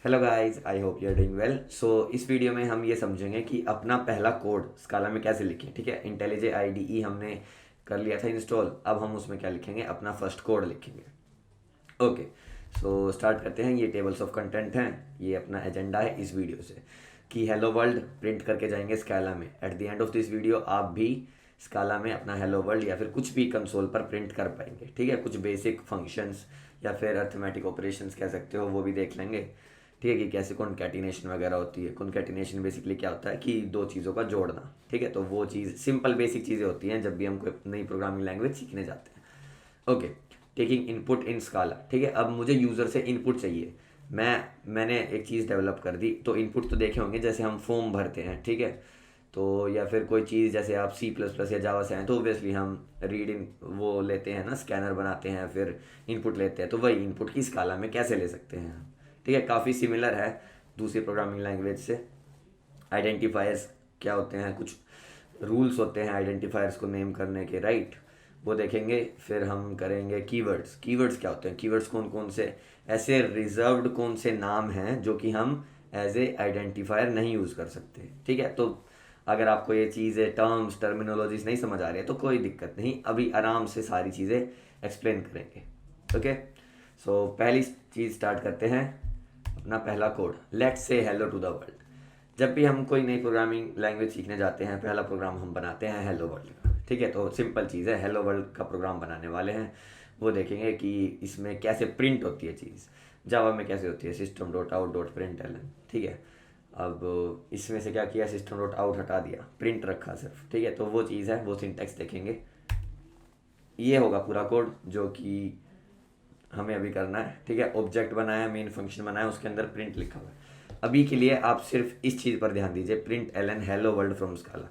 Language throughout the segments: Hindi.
Hello guys, I hope you are doing well. So इस वीडियो में हम ये समझेंगे कि अपना पहला कोड स्काला में कैसे लिखें। ठीक है, इंटेलिजे आईडीई हमने कर लिया था इंस्टॉल। अब हम उसमें क्या लिखेंगे, अपना फर्स्ट कोड लिखेंगे। ओके, सो स्टार्ट करते हैं। ये टेबल्स ऑफ कंटेंट हैं, ये अपना एजेंडा है इस वीडियो से कि हेलो वर्ल्ड प्रिंट करके जाएंगे स्काला में। At the end of this video आप भी स्काला में अपना हेलो वर्ल्ड या फिर कुछ भी कंसोल पर प्रिंट कर पाएंगे। ठीक है, कुछ बेसिक फंक्शंस या फिर अर्थमेटिक ऑपरेशंस कह सकते हो, वो भी देख लेंगे। ठीक है, कि कैसे कॉन्कैटिनेशन वगैरह होती है। कॉन्कैटिनेशन बेसिकली क्या होता है कि दो चीज़ों का जोड़ना। ठीक है, तो वो चीज़ सिंपल बेसिक चीज़ें होती हैं जब भी हम कोई नई प्रोग्रामिंग लैंग्वेज सीखने जाते हैं। ओके, टेकिंग इनपुट इन स्काला। ठीक है, अब मुझे यूज़र से इनपुट चाहिए। मैंने एक चीज़ डेवलप कर दी, तो इनपुट तो देखे होंगे, जैसे हम फॉर्म भरते हैं। ठीक है, तो या फिर कोई चीज़ जैसे आप C++ या जावा से हैं, तो ऑब्वियसली हम रीड इन वो लेते हैं ना, स्कैनर बनाते हैं, फिर इनपुट लेते हैं। तो वही इनपुट की स्काला में कैसे ले सकते हैं हम। ठीक है, काफ़ी सिमिलर है दूसरी प्रोग्रामिंग लैंग्वेज से। आइडेंटिफायर्स क्या होते हैं, कुछ रूल्स होते हैं आइडेंटिफायर्स को नेम करने के, राइट, वो देखेंगे। फिर हम करेंगे कीवर्ड्स। कीवर्ड्स क्या होते हैं, कीवर्ड्स कौन कौन से ऐसे रिजर्व्ड कौन से नाम हैं जो कि हम एज ए आइडेंटिफायर नहीं यूज़ कर सकते। ठीक है, तो अगर आपको ये चीज़ें टर्म्स टर्मिनोलॉजीज नहीं समझ आ रही है तो कोई दिक्कत नहीं, अभी आराम से सारी चीज़ें एक्सप्लेन करेंगे। ओके, सो पहली चीज़ स्टार्ट करते हैं, अपना पहला code. Let's say hello to the world. जब भी हम कोई नई प्रोग्रामिंग लैंग्वेज सीखने जाते हैं, पहला प्रोग्राम हम बनाते हैं हेलो वर्ल्ड का। ठीक है, तो सिंपल चीज़ है, हेलो वर्ल्ड का प्रोग्राम बनाने वाले हैं। वो देखेंगे कि इसमें कैसे प्रिंट होती है चीज़। जावा में कैसे होती है, system dot out dot println एलन। ठीक है, अब इसमें से क्या किया, सिस्टम डॉट आउट हटा दिया, प्रिंट रखा सिर्फ। ठीक है, तो वो चीज़ है, वो सिंटैक्स देखेंगे। ये होगा पूरा कोड जो कि हमें अभी करना है। ठीक है, ऑब्जेक्ट बनाया, मेन फंक्शन बनाया, उसके अंदर प्रिंट लिखा हुआ है। अभी के लिए आप सिर्फ इस चीज़ पर ध्यान दीजिए, println hello world from Scala.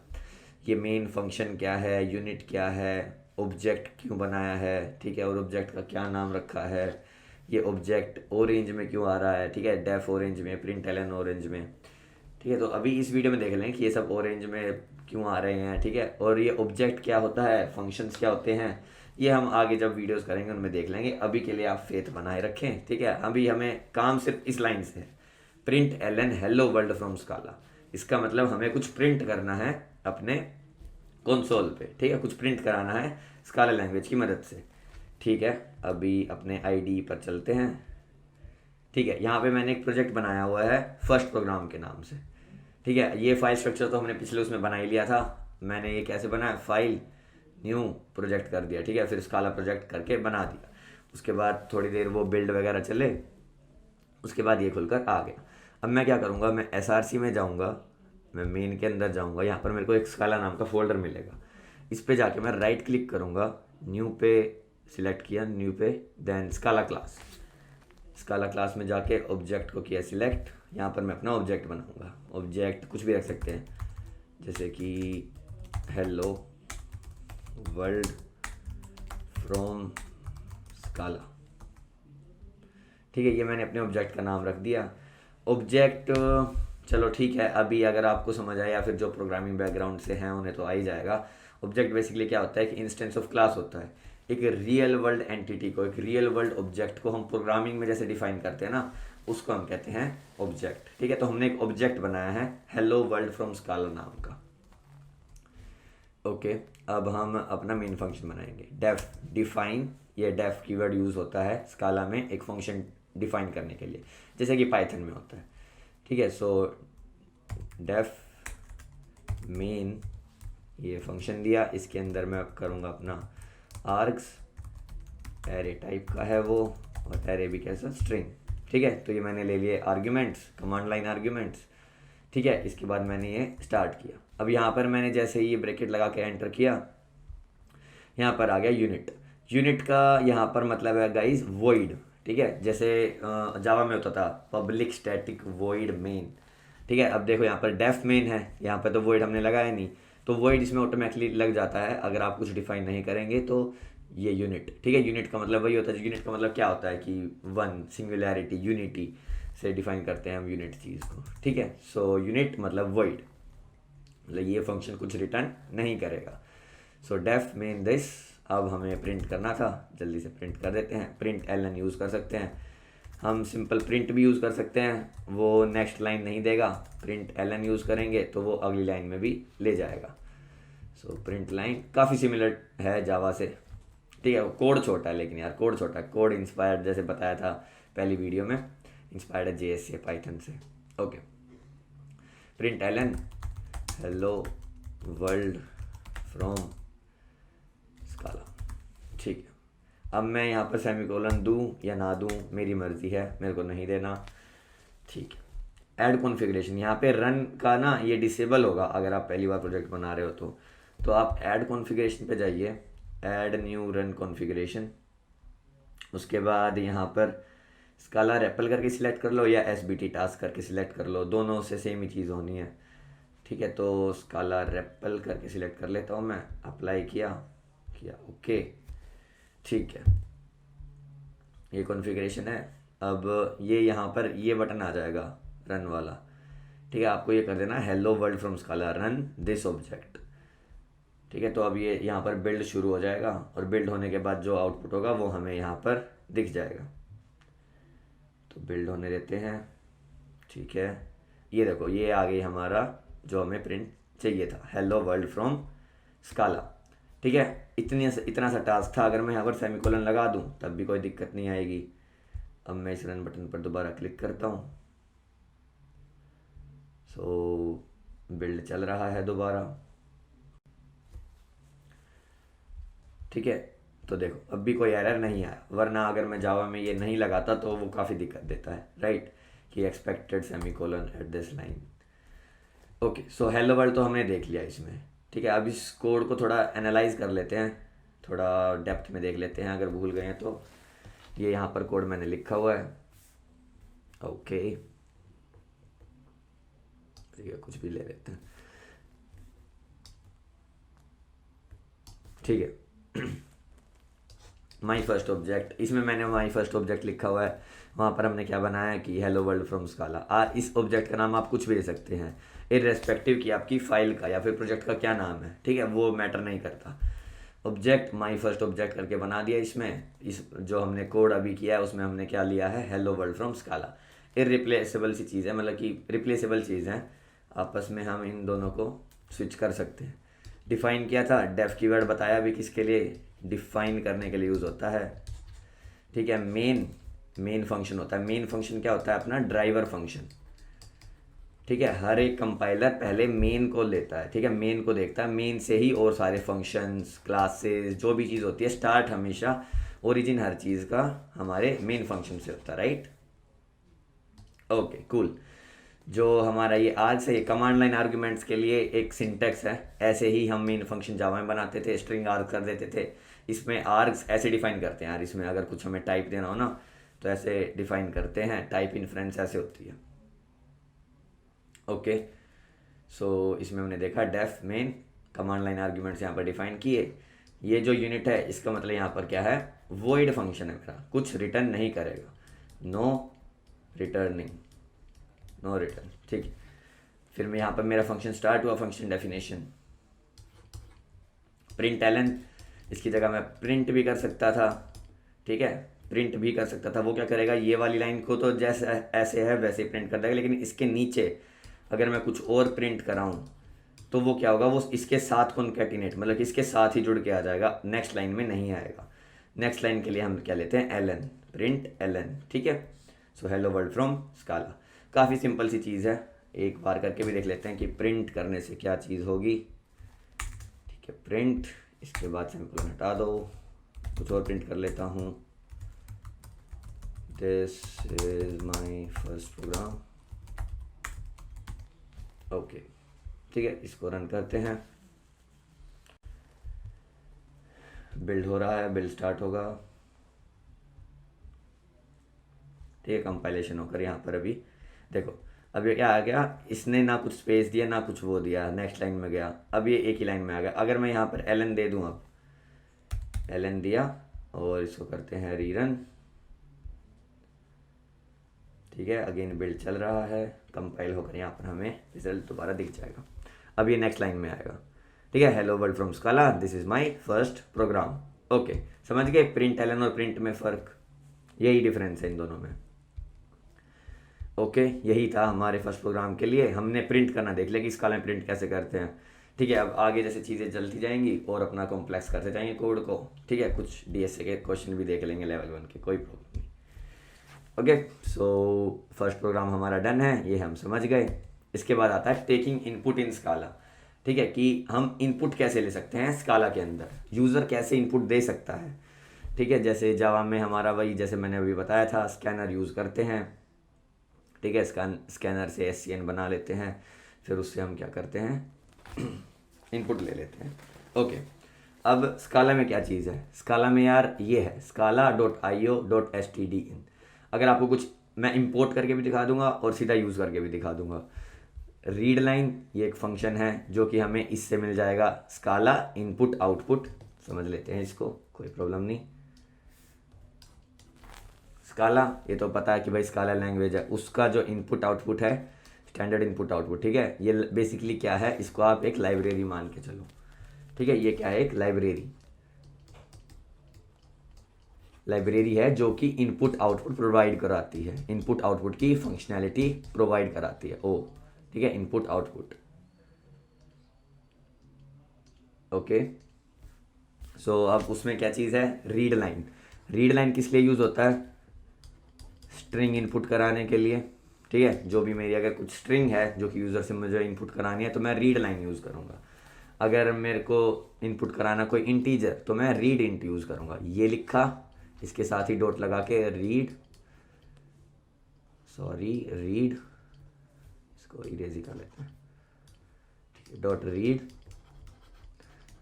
ये मेन फंक्शन क्या है, यूनिट क्या है, ऑब्जेक्ट क्यों बनाया है। ठीक है, और ऑब्जेक्ट का क्या नाम रखा है, ये ऑब्जेक्ट ऑरेंज में क्यों आ रहा है। ठीक है, डेफ ऑरेंज में, प्रिंट एलन ऑरेंज में। ठीक है, तो अभी इस वीडियो में देख लें कि ये सब ऑरेंज में क्यों आ रहे हैं। ठीक है, और ये ऑब्जेक्ट क्या होता है, फंक्शंस क्या होते हैं, ये हम आगे जब वीडियोस करेंगे उनमें देख लेंगे। अभी के लिए आप फेथ बनाए रखें। ठीक है, अभी हमें काम सिर्फ इस लाइन से है, println hello world from Scala. इसका मतलब हमें कुछ प्रिंट करना है अपने कंसोल पे। ठीक है, कुछ प्रिंट कराना है स्काला लैंग्वेज की मदद से। ठीक है, अभी अपने आईडी पर चलते हैं। ठीक है, यहाँ पे मैंने एक प्रोजेक्ट बनाया हुआ है फर्स्ट प्रोग्राम के नाम से। ठीक है, ये फाइल स्ट्रक्चर तो हमने पिछले उसमें बना ही लिया था। मैंने ये कैसे बनाया, फाइल न्यू प्रोजेक्ट कर दिया। ठीक है, फिर स्काला प्रोजेक्ट करके बना दिया। उसके बाद थोड़ी देर वो बिल्ड वगैरह चले, उसके बाद ये खुलकर आ गया। अब मैं क्या करूँगा, मैं SRC में जाऊँगा, मैं मेन के अंदर जाऊँगा, यहाँ पर मेरे को एक स्काला नाम का फोल्डर मिलेगा। इस पे जाके मैं राइट क्लिक करूँगा, न्यू पे सिलेक्ट किया, न्यू पे, then Scala class. Scala class में जाके ऑब्जेक्ट को किया सिलेक्ट। यहाँ पर मैं अपना ऑब्जेक्ट बनाऊँगा, ऑब्जेक्ट कुछ भी रख सकते हैं, जैसे कि हेलो वर्ल्ड फ्रॉम स्काला। ठीक है, ये मैंने अपने ऑब्जेक्ट का नाम रख दिया। ऑब्जेक्ट, चलो ठीक है, अभी अगर आपको समझ आए या फिर जो प्रोग्रामिंग बैकग्राउंड से हैं उन्हें तो आ ही जाएगा। ऑब्जेक्ट बेसिकली क्या होता है कि इंस्टेंस ऑफ क्लास होता है। एक रियल वर्ल्ड एंटिटी को, एक रियल वर्ल्ड ऑब्जेक्ट को हम प्रोग्रामिंग में जैसे डिफाइन करते हैं ना, उसको हम कहते हैं ऑब्जेक्ट। ठीक है, तो हमने एक ऑब्जेक्ट बनाया है हेलो वर्ल्ड फ्रॉम स्काला नाम का। ओके, अब हम अपना मेन फंक्शन बनाएंगे, डेफ डिफाइन। ये डेफ कीवर्ड यूज़ होता है स्काला में एक फंक्शन डिफाइन करने के लिए, जैसे कि पाइथन में होता है। ठीक है, सो डेफ मेन, ये फंक्शन दिया, इसके अंदर मैं करूँगा अपना आर्ग्स, एरे टाइप का है वो, और एरे भी कैसा, स्ट्रिंग। ठीक है, तो ये मैंने ले लिए आर्ग्यूमेंट्स, कमांड लाइन आर्ग्यूमेंट्स। ठीक है, इसके बाद मैंने ये स्टार्ट किया। अब यहाँ पर मैंने जैसे ही ये ब्रैकेट लगा के एंटर किया, यहाँ पर आ गया यूनिट। यूनिट का यहाँ पर मतलब है गाइस वॉइड। ठीक है, जैसे जावा में होता था पब्लिक स्टैटिक वॉइड मेन। ठीक है, अब देखो यहाँ पर डेफ मेन है, यहाँ पर तो वॉइड हमने लगाया नहीं, तो वॉइड इसमें ऑटोमेटिकली लग जाता है अगर आप कुछ डिफाइन नहीं करेंगे। तो ये यूनिट, ठीक है, यूनिट का मतलब वही होता है। यूनिट का मतलब क्या होता है कि वन, सिंगुलैरिटी, यूनिटी से डिफाइन करते हैं हम यूनिट चीज़ को। ठीक है, सो यूनिट मतलब वॉइड, मतलब ये फंक्शन कुछ रिटर्न नहीं करेगा। So def main this. अब हमें प्रिंट करना था, जल्दी से प्रिंट कर देते हैं, प्रिंट एलन यूज़ कर सकते हैं। हम सिंपल प्रिंट भी यूज़ कर सकते हैं, वो नेक्स्ट लाइन नहीं देगा। प्रिंट एलन यूज़ करेंगे तो वो अगली लाइन में भी ले जाएगा। सो प्रिंट लाइन काफ़ी सिमिलर है जावा से, ठीक है। कोड छोटा है लेकिन यार, कोड छोटा है। कोड इंस्पायर्ड, जैसे बताया था पहली वीडियो में, इंस्पायर्ड है जेएस से, पाइथन से। Okay, println hello world from Scala, ठीक है। अब मैं यहाँ पर सेमीकोलन दूँ या ना दूँ मेरी मर्ज़ी है, मेरे को नहीं देना, ठीक है। ऐड कॉन्फ़िगरेशन, यहाँ पे रन का ना ये डिसेबल होगा अगर आप पहली बार प्रोजेक्ट बना रहे हो तो आप ऐड कॉन्फ़िगरेशन पे जाइए, ऐड न्यू रन कॉन्फ़िगरेशन। उसके बाद यहाँ पर स्काला रेपल करके सिलेक्ट कर लो या एसबीटी टास्क करके सिलेक्ट कर लो, दोनों से सेम ही चीज़ होनी है, ठीक है। तो स्काला रेपल करके सिलेक्ट कर लेता हूँ मैं, अप्लाई किया ओके, ठीक है। ये कॉन्फ़िगरेशन है। अब ये यहाँ पर ये बटन आ जाएगा रन वाला, ठीक है। आपको ये कर देना hello world from स्काला run this object, ठीक है। तो अब ये यहाँ पर बिल्ड शुरू हो जाएगा और बिल्ड होने के बाद जो आउटपुट होगा वो हमें यहाँ पर दिख जाएगा। तो बिल्ड होने देते हैं, ठीक है। ये देखो, ये आ गई हमारा जो हमें प्रिंट चाहिए था, हेलो वर्ल्ड फ्रॉम स्काला, ठीक है। इतना सा टास्क था। अगर मैं यहाँ पर सेमीकोलन लगा दूँ तब भी कोई दिक्कत नहीं आएगी। अब मैं इस रन बटन पर दोबारा क्लिक करता हूँ। सो बिल्ड चल रहा है दोबारा, ठीक है। तो देखो अब भी कोई एरर नहीं आया, वरना अगर मैं जावा में ये नहीं लगाता तो वो काफ़ी दिक्कत देता है, राइट, कि expected semicolon at this line. Okay, so hello world तो हमने देख लिया इसमें, ठीक है। अब इस कोड को थोड़ा एनालाइज कर लेते हैं, थोड़ा डेप्थ में देख लेते हैं अगर भूल गए हैं तो। ये यहाँ पर कोड मैंने लिखा हुआ है, ओके, ठीक है, कुछ भी ले लेते हैं, ठीक है। माई फर्स्ट ऑब्जेक्ट, इसमें मैंने माई फर्स्ट ऑब्जेक्ट लिखा हुआ है। वहाँ पर हमने क्या बनाया है कि हेलो वर्ल्ड फ्रॉम स्काला। इस ऑब्जेक्ट का नाम आप कुछ भी दे सकते हैं, इररेस्पेक्टिव कि आपकी फाइल का या फिर प्रोजेक्ट का क्या नाम है, ठीक है, वो मैटर नहीं करता। ऑब्जेक्ट माई फर्स्ट ऑब्जेक्ट करके बना दिया इसमें। इस जो हमने कोड अभी किया है उसमें हमने क्या लिया है, hello world from Scala. Irreplaceable सी चीज़ है, मतलब कि रिप्लेसेबल चीज़ है, आपस में हम इन दोनों को स्विच कर सकते हैं। डिफाइन किया था, डेफ कीवर्ड बताया भी किसके लिए, डिफाइन करने के लिए यूज़ होता है, ठीक है। मेन फंक्शन होता है। मेन फंक्शन क्या होता है, अपना ड्राइवर फंक्शन, ठीक है। हर एक कंपाइलर पहले मेन को लेता है, ठीक है, मेन को देखता है, मेन से ही और सारे फंक्शंस, क्लासेस, जो भी चीज़ होती है, स्टार्ट हमेशा ओरिजिन हर चीज़ का हमारे मेन फंक्शन से होता है, राइट। Okay, cool. जो हमारा ये आज से कमांड लाइन आर्ग्यूमेंट्स के लिए एक सिंटेक्स है, ऐसे ही हम मेन फंक्शन जावा में बनाते थे, स्ट्रिंग आर्ग कर देते थे। इसमें आर्ग्स ऐसे डिफाइन करते हैं यार, इसमें अगर कुछ हमें टाइप देना हो ना तो ऐसे डिफाइन करते हैं, टाइप इन्फ्रेंस ऐसे होती है, ओके। सो इसमें हमने देखा def main command line arguments यहाँ पर डिफाइन किए। ये जो यूनिट है इसका मतलब यहाँ पर क्या है, वॉइड फंक्शन है मेरा, कुछ रिटर्न नहीं करेगा, नो रिटर्निंग, नो रिटर्न, ठीक है। फिर मैं यहाँ पर मेरा फंक्शन स्टार्ट हुआ, फंक्शन डेफिनेशन प्रिंट एलन, इसकी जगह मैं प्रिंट भी कर सकता था, ठीक है, प्रिंट भी कर सकता था। वो क्या करेगा, ये वाली लाइन को तो जैसे ऐसे है वैसे ही प्रिंट कर देगा, लेकिन इसके नीचे अगर मैं कुछ और प्रिंट कराऊँ तो वो क्या होगा, वो इसके साथ कॉन्कैटिनेट, मतलब कि इसके साथ ही जुड़ के आ जाएगा, नेक्स्ट लाइन में नहीं आएगा। नेक्स्ट लाइन के लिए हम क्या लेते हैं, एलन, प्रिंट एलन, ठीक है। सो हेलो वर्ल्ड फ्रॉम स्काला, काफ़ी सिंपल सी चीज़ है। एक बार करके भी देख लेते हैं कि प्रिंट करने से क्या चीज़ होगी, ठीक है। प्रिंट, इसके बाद सेमीकोलन हटा दो, कुछ और प्रिंट कर लेता हूँ, this is my first program, okay, ठीक है। इसको रन करते हैं, बिल्ड हो रहा है, बिल्ड स्टार्ट होगा, ठीक है। कंपाइलेशन होकर यहाँ पर अभी देखो, अब ये क्या आ गया, इसने ना कुछ स्पेस दिया ना कुछ वो दिया, नेक्स्ट लाइन में गया, अब ये एक ही लाइन में आ गया। अगर मैं यहाँ पर एलन दे दूँ, अब एलन दिया और इसको करते हैं रीरन, ठीक है। अगेन बिल्ड चल रहा है, कंपाइल होकर यहाँ पर हमें रिजल्ट दोबारा दिख जाएगा। अब ये नेक्स्ट लाइन में आएगा, ठीक है। Hello world from Scala, this is my first program, okay. समझ गए प्रिंट एलन और प्रिंट में फ़र्क, यही डिफरेंस है इन दोनों में, ओके, यही था हमारे फर्स्ट प्रोग्राम के लिए। हमने प्रिंट करना देख लिया कि स्काला में प्रिंट कैसे करते हैं। ठीक है, अब आगे जैसे चीज़ें चलती जाएंगी और अपना कॉम्प्लेक्स करते जाएंगे कोड को। ठीक है, कुछ डीएसए के क्वेश्चन भी देख लेंगे लेवल 1 के, कोई प्रॉब्लम नहीं। ओके, सो फर्स्ट प्रोग्राम हमारा डन है, ये हम समझ गए। इसके बाद आता है टेकिंग इनपुट इन स्काला। ठीक है, कि हम इनपुट कैसे ले सकते हैं स्काला के अंदर, यूज़र कैसे इनपुट दे सकता है। ठीक है, जैसे जावा में हमारा वही जैसे मैंने अभी बताया था, स्कैनर यूज़ करते हैं। ठीक है, स्कैनर से एससीएन बना लेते हैं, फिर उससे हम क्या करते हैं इनपुट ले लेते हैं। ओके, अब स्काला में क्या चीज़ है, स्काला में यार ये है scala.io.stdin। अगर आपको कुछ मैं इंपोर्ट करके भी दिखा दूंगा और सीधा यूज़ करके भी दिखा दूंगा। रीड लाइन ये एक फंक्शन है जो कि हमें इससे मिल जाएगा, स्काला इनपुट आउटपुट, समझ लेते हैं इसको, कोई प्रॉब्लम नहीं। स्काला ये तो पता है कि भाई स्काला लैंग्वेज है, उसका जो इनपुट आउटपुट है स्टैंडर्ड इनपुट आउटपुट। ठीक है, ये बेसिकली क्या है, इसको आप एक लाइब्रेरी मान के चलो। ठीक है, ये क्या है, एक लाइब्रेरी है जो कि इनपुट आउटपुट प्रोवाइड कराती है, इनपुट आउटपुट की फंक्शनैलिटी प्रोवाइड कराती है। ओ ठीक है, इनपुट आउटपुट। ओके, सो अब उसमें क्या चीज़ है, रीड लाइन। रीड लाइन किस लिए यूज़ होता है, स्ट्रिंग इनपुट कराने के लिए। ठीक है, जो भी मेरी अगर कुछ स्ट्रिंग है जो कि यूज़र से मुझे इनपुट करानी है तो मैं रीड लाइन यूज़ करूँगा। अगर मेरे को इनपुट कराना कोई इंटीजर तो मैं रीड इंट यूज़ करूँगा। ये लिखा, इसके साथ ही डॉट लगा के रीड इसको इरेज ही कर लेते हैं। ठीक है, डॉट रीड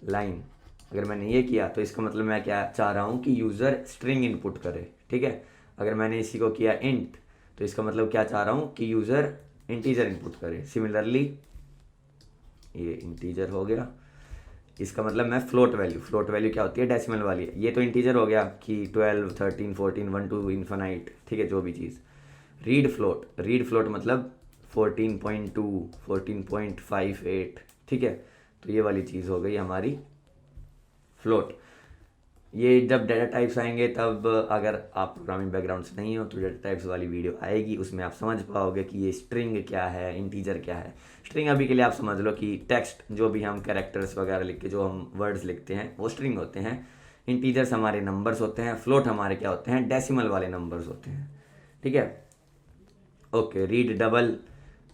लाइन। अगर मैंने ये किया तो इसका मतलब मैं क्या चाह रहा हूँ कि यूज़र स्ट्रिंग इनपुट करे। ठीक है, अगर मैंने इसी को किया इंट तो इसका मतलब क्या चाह रहा हूँ कि यूज़र इंटीजर इनपुट करे। सिमिलरली ये इंटीजर हो गया, इसका मतलब मैं फ्लोट वैल्यू क्या होती है, डेसिमल वाली। ये तो इंटीजर हो गया कि 12 13 14 1 टू इन्फिनाइट। ठीक है, जो भी चीज़। रीड फ्लोट मतलब 14.2 14.58। ठीक है, तो ये वाली चीज़ हो गई हमारी फ्लोट। ये जब डेटा टाइप्स आएंगे तब, अगर आप प्रोग्रामिंग बैकग्राउंड से नहीं हो तो डेटा टाइप्स वाली वीडियो आएगी, उसमें आप समझ पाओगे कि ये स्ट्रिंग क्या है, इंटीजर क्या है। स्ट्रिंग अभी के लिए आप समझ लो कि टेक्स्ट, जो भी हम कैरेक्टर्स वगैरह लिख के जो हम वर्ड्स लिखते हैं वो स्ट्रिंग होते हैं। इंटीजर्स हमारे नंबर्स होते हैं, फ्लोट हमारे क्या होते हैं, डेसिमल वाले नंबर्स होते हैं। ठीक है, okay. Read double,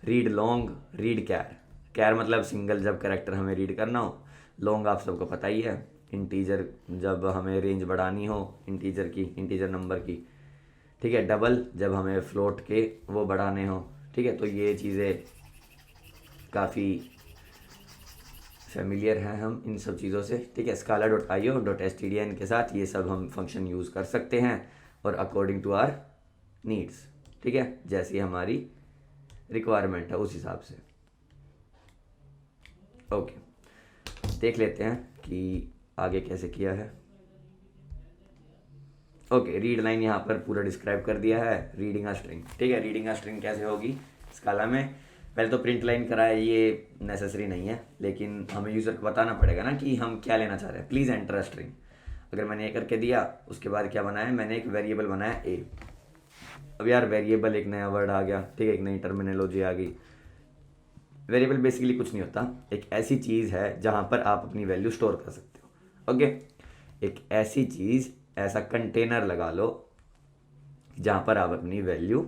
read long, read char. Char मतलब सिंगल जब कैरेक्टर हमें रीड करना हो, लॉन्ग आप सबको पता ही है, इंटीजर जब हमें रेंज बढ़ानी हो इंटीजर नंबर की। ठीक है, डबल जब हमें फ्लोट के वो बढ़ाने हो। ठीक है, तो ये चीज़ें काफ़ी फेमिलियर हैं हम इन सब चीज़ों से। ठीक है, scala.io.stdin के साथ ये सब हम फंक्शन यूज़ कर सकते हैं और अकॉर्डिंग टू आर नीड्स। ठीक है, जैसी हमारी रिक्वायरमेंट है उस हिसाब से। ओके, देख लेते हैं कि आगे कैसे किया है। ओके, रीड लाइन यहाँ पर पूरा डिस्क्राइब कर दिया है, रीडिंग अ स्ट्रिंग। ठीक है, रीडिंग अ स्ट्रिंग कैसे होगी स्काला में, पहले तो प्रिंट लाइन करा है, ये नेसेसरी नहीं है, लेकिन हमें यूज़र को बताना पड़ेगा ना कि हम क्या लेना चाह रहे हैं। Please enter a string. अगर मैंने ये करके दिया, उसके बाद क्या बनाया, मैंने एक वेरिएबल बनाया ए। अब यार वेरिएबल एक नया वर्ड आ गया। ठीक है, एक नई टर्मिनोलॉजी आ गई। वेरिएबल बेसिकली कुछ नहीं होता, एक ऐसी चीज़ है जहाँ पर आप अपनी वैल्यू स्टोर कर सकते हो। ओके, एक ऐसी चीज़, ऐसा कंटेनर लगा लो जहाँ पर आप अपनी वैल्यू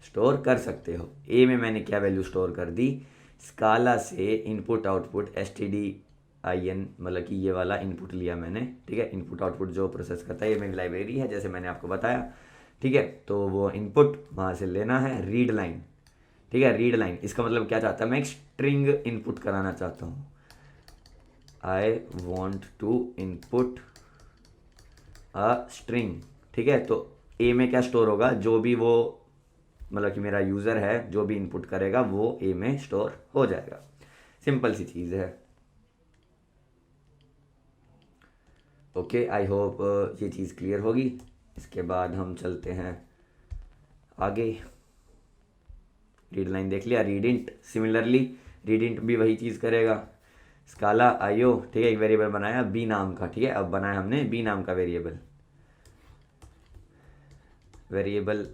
स्टोर कर सकते हो। ए में मैंने क्या वैल्यू स्टोर कर दी, स्काला से इनपुट आउटपुट stdin, मतलब कि ये वाला इनपुट लिया मैंने। ठीक है, इनपुट आउटपुट जो प्रोसेस करता है, ये मेरी लाइब्रेरी है जैसे मैंने आपको बताया। ठीक है, तो वो इनपुट वहाँ से लेना है, रीड लाइन। ठीक है, रीड लाइन इसका मतलब क्या चाहता है, मैं एक स्ट्रिंग इनपुट कराना चाहता हूँ। I want to input a string. ठीक है, तो ए में क्या स्टोर होगा, जो भी वो मतलब कि मेरा यूज़र है जो भी इनपुट करेगा वो ए में स्टोर हो जाएगा। सिंपल सी चीज़ है। ओके, आई होप ये चीज़ क्लियर होगी। इसके बाद हम चलते हैं आगे। रीड लाइन देख लिया, read int. Similarly read int भी वही चीज़ करेगा, स्काला आईओ। ठीक है, एक वेरिएबल बनाया बी नाम का। ठीक है, अब बनाया हमने बी नाम का वेरिएबल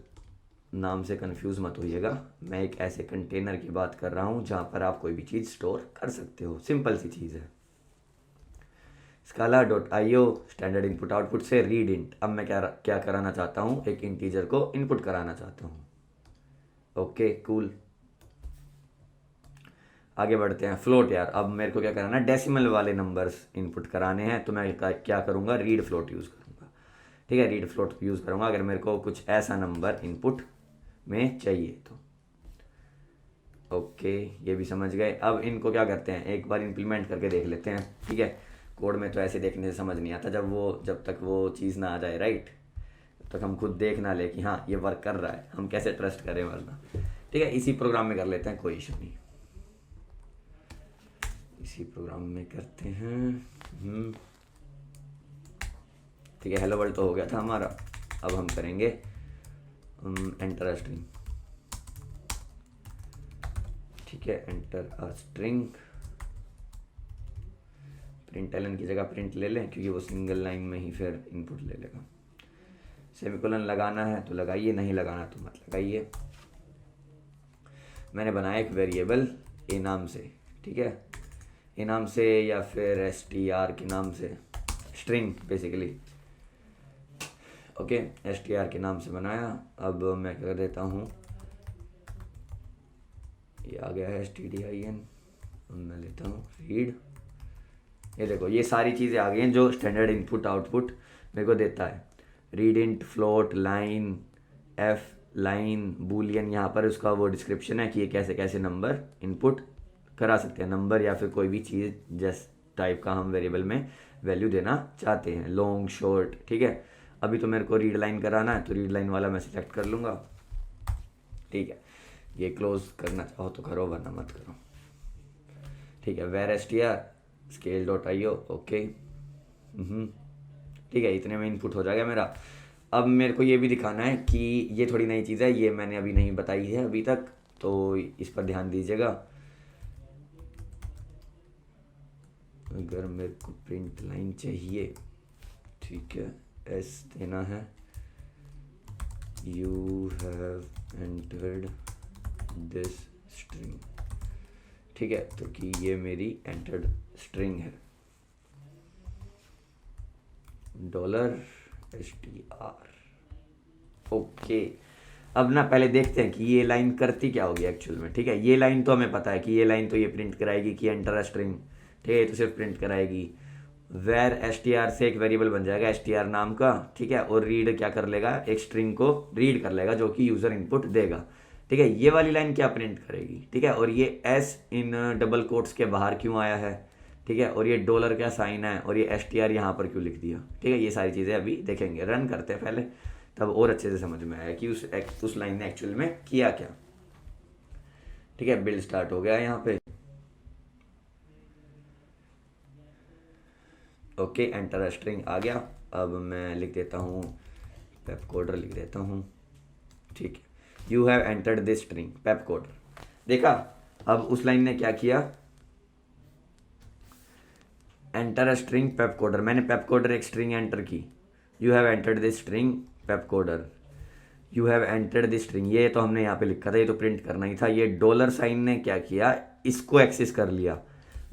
नाम से कंफ्यूज मत होइएगा, मैं एक ऐसे कंटेनर की बात कर रहा हूँ जहाँ पर आप कोई भी चीज़ स्टोर कर सकते हो, सिंपल सी चीज़ है। scala.io स्टैंडर्ड इनपुट आउटपुट से रीड इंट, अब मैं क्या क्या कराना चाहता हूँ, एक इंटीजर को इनपुट कराना चाहता हूँ। ओके कूल, आगे बढ़ते हैं। फ्लोट यार, अब मेरे को क्या कराना है, डेसिमल वाले नंबर्स इनपुट कराने हैं, तो मैं क्या करूँगा, रीड फ्लोट यूज़ करूँगा। ठीक है, रीड फ्लोट यूज़ करूँगा अगर मेरे को कुछ ऐसा नंबर इनपुट में चाहिए तो। ओके, ये भी समझ गए। अब इनको क्या करते हैं, एक बार इम्प्लीमेंट करके देख लेते हैं। ठीक है, कोड में तो ऐसे देखने से समझ नहीं आता, जब तक वो चीज़ ना आ जाए, राइट, तब तक हम खुद देख ना ले कि हाँ ये वर्क कर रहा है, हम कैसे ट्रस्ट करें वरना। ठीक है, इसी प्रोग्राम में कर लेते हैं, कोई इशू नहीं, इसी प्रोग्राम में करते हैं। ठीक है, हेलो वर्ल्ड तो हो गया था हमारा। अब हम करेंगे एंटर अ स्ट्रिंग। ठीक है, एंटर अ स्ट्रिंग, प्रिंट एलन की जगह प्रिंट ले लें क्योंकि वो सिंगल लाइन में ही फिर इनपुट ले लेगा। सेमीकोलन लगाना है तो लगाइए, नहीं लगाना तो मत लगाइए। मैंने बनाया एक वेरिएबल ए नाम से, ठीक है, ए नाम से या फिर str के नाम से, स्ट्रिंग बेसिकली। ओके, str के नाम से बनाया। अब मैं कर देता हूँ, ये आ गया है stdin, मैं लेता हूँ रीड। ये देखो, ये सारी चीज़ें आ गई हैं जो स्टैंडर्ड इनपुट आउटपुट मेरे को देता है। Read int, float, line, F, line, Boolean, यहाँ पर उसका वो डिस्क्रिप्शन है कि ये कैसे कैसे नंबर इनपुट करा सकते हैं, नंबर या फिर कोई भी चीज़ जिस टाइप का हम वेरिएबल में वैल्यू देना चाहते हैं, लॉन्ग शॉर्ट। ठीक है, अभी तो मेरे को रीड लाइन कराना है तो रीड लाइन वाला मैं सिलेक्ट कर लूँगा। ठीक है, ये क्लोज करना चाहो तो करो वरना मत करो। ठीक है, वेर str scale.io, ओके। ठीक है, इतने में इनपुट हो जाएगा मेरा। अब मेरे को ये भी दिखाना है कि ये थोड़ी नई चीज़ है, ये मैंने अभी नहीं बताई है अभी तक, तो इस पर ध्यान दीजिएगा। अगर मेरे को प्रिंट लाइन चाहिए, ठीक है, एस देना है, you have entered this string. ठीक है, तो कि ये मेरी एंटर्ड स्ट्रिंग है, $str। ओके, अब ना पहले देखते हैं कि ये लाइन करती क्या होगी एक्चुअल में। ठीक है, ये लाइन तो हमें पता है कि ये लाइन तो ये प्रिंट कराएगी कि एंटर अ स्ट्रिंग। ठीक है, ये तो सिर्फ प्रिंट कराएगी। वेर str से एक वेरिएबल बन जाएगा str नाम का। ठीक है, और रीड क्या कर लेगा, एक स्ट्रिंग को रीड कर लेगा जो कि यूज़र इनपुट देगा। ठीक है, ये वाली लाइन क्या प्रिंट करेगी। ठीक है, और ये s इन डबल कोट्स के बाहर क्यों आया है। ठीक है, और ये डॉलर क्या साइन है, और ये str यहाँ पर क्यों लिख दिया। ठीक है, ये सारी चीज़ें अभी देखेंगे, रन करते हैं पहले, तब और अच्छे से समझ में आया कि उस लाइन ने एक्चुअल में किया क्या। ठीक है, बिल्ड स्टार्ट हो गया यहाँ पे। ओके, एंटर अ स्ट्रिंग आ गया। अब मैं लिख देता हूँ, पेप कोडर लिख देता हूँ। ठीक है, you have entered this string Pep coder. देखा, अब उस लाइन ने क्या किया, enter a string Pep coder, मैंने पेप कोडर एक स्ट्रिंग एंटर की। You have entered this string Pep coder, you have entered this string, ये तो हमने यहाँ पे लिखा था, ये तो प्रिंट करना ही था। ये डॉलर साइन ने क्या किया, इसको एक्सेस कर लिया,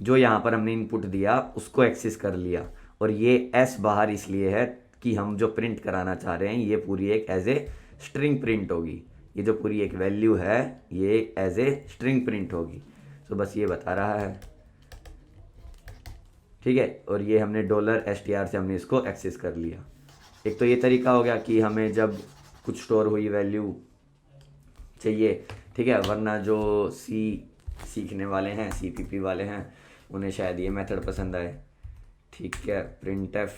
जो यहाँ पर हमने इनपुट दिया उसको एक्सेस कर लिया। और ये एस बाहर इसलिए है कि हम जो प्रिंट कराना चाह रहे हैं ये पूरी एक एज ए स्ट्रिंग प्रिंट होगी, ये जो पूरी एक वैल्यू है ये एज ए स्ट्रिंग प्रिंट होगी। तो बस ये बता रहा है। ठीक है, और ये हमने $str से हमने इसको एक्सेस कर लिया। एक तो ये तरीका हो गया कि हमें जब कुछ स्टोर हुई वैल्यू चाहिए, ठीक है, वरना जो सीखने वाले हैं, CPP वाले हैं, उन्हें शायद ये मेथड पसंद आए। ठीक है, printf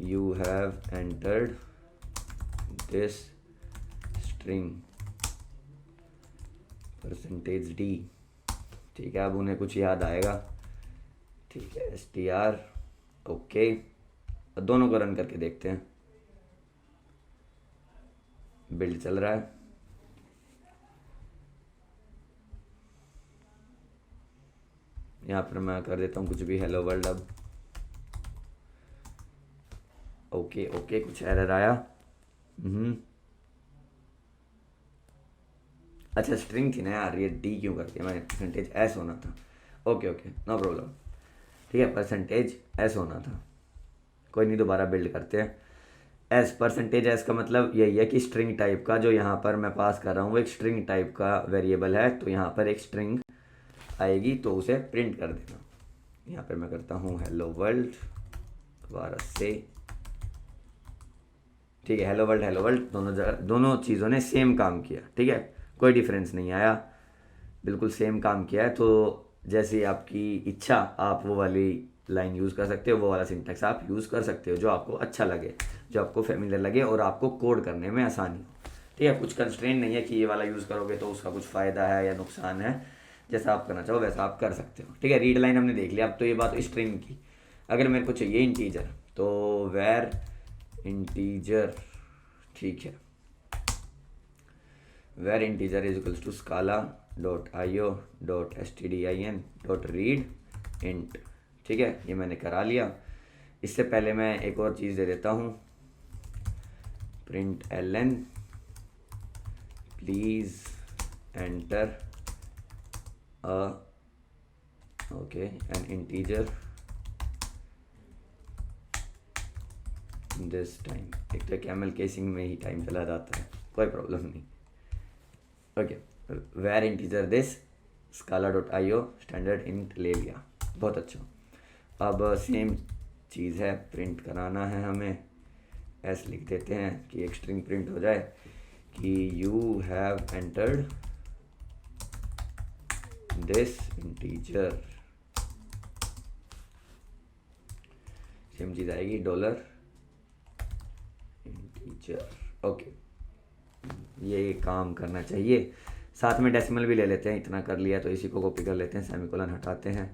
you have entered this string %d। ठीक है, अब उन्हें कुछ याद आएगा। ठीक है, str, ओके, दोनों को रन करके देखते हैं। बिल्ड चल रहा है। यहाँ पर मैं कर देता हूँ कुछ भी, हेलो वर्ल्ड। अब ओके ओके, कुछ एरर आया, हम्म। अच्छा स्ट्रिंग थी ना यार, ये डी क्यों कर दिया मैंने, परसेंटेज एस होना था। Okay okay no problem. ठीक है, परसेंटेज एस होना था। कोई नहीं, दोबारा बिल्ड करते हैं। एस, परसेंटेज एस का मतलब यही है कि स्ट्रिंग टाइप का जो यहाँ पर मैं पास कर रहा हूँ वो एक स्ट्रिंग टाइप का वेरिएबल है, तो यहाँ पर एक स्ट्रिंग आएगी तो उसे प्रिंट कर देना। यहाँ पर मैं करता हूँ हेलो वर्ल्ड दोबारा से। ठीक है, हेलो वर्ल्ड दोनों जगह, दोनों चीज़ों ने सेम काम किया। ठीक है, कोई डिफरेंस नहीं आया, बिल्कुल सेम काम किया है। तो जैसे आपकी इच्छा, आप वो वाली लाइन यूज़ कर सकते हो, वो वाला सिंटेक्स आप यूज़ कर सकते हो जो आपको अच्छा लगे, जो आपको फेमिलियर लगे और आपको कोड करने में आसानी हो। ठीक है, कुछ कंस्ट्रेंट नहीं है कि ये वाला यूज़ करोगे तो उसका कुछ फ़ायदा है या नुकसान है। जैसा आप करना चाहो वैसा आप कर सकते हो। ठीक है, रीड लाइन हमने देख लिया। अब तो ये बात स्ट्रिंग की। अगर मेरे को चाहिए इंटीजर तो वेर इंटीजर, ठीक है, var integer is equals to Scala dot I O dot S T D I N dot read int. ठीक है, ये मैंने करा लिया। इससे पहले मैं एक और चीज़ दे देता हूँ, print L N please enter okay an integer this time. एक तो कैमल केसिंग में ही टाइम चला जाता है, कोई प्रॉब्लम नहीं। Okay, var integer this Scala dot I O standard int ले लिया, बहुत अच्छा। अब सेम चीज़ है, प्रिंट कराना है हमें। एस लिख देते हैं कि एक स्ट्रिंग प्रिंट हो जाए कि you have entered this integer. Same चीज़ आएगी, डॉलर इंटीजर। ओके, ये काम करना चाहिए। साथ में डेसिमल भी ले लेते हैं, इतना कर लिया तो इसी को कॉपी कर लेते हैं, सेमीकोलन हटाते हैं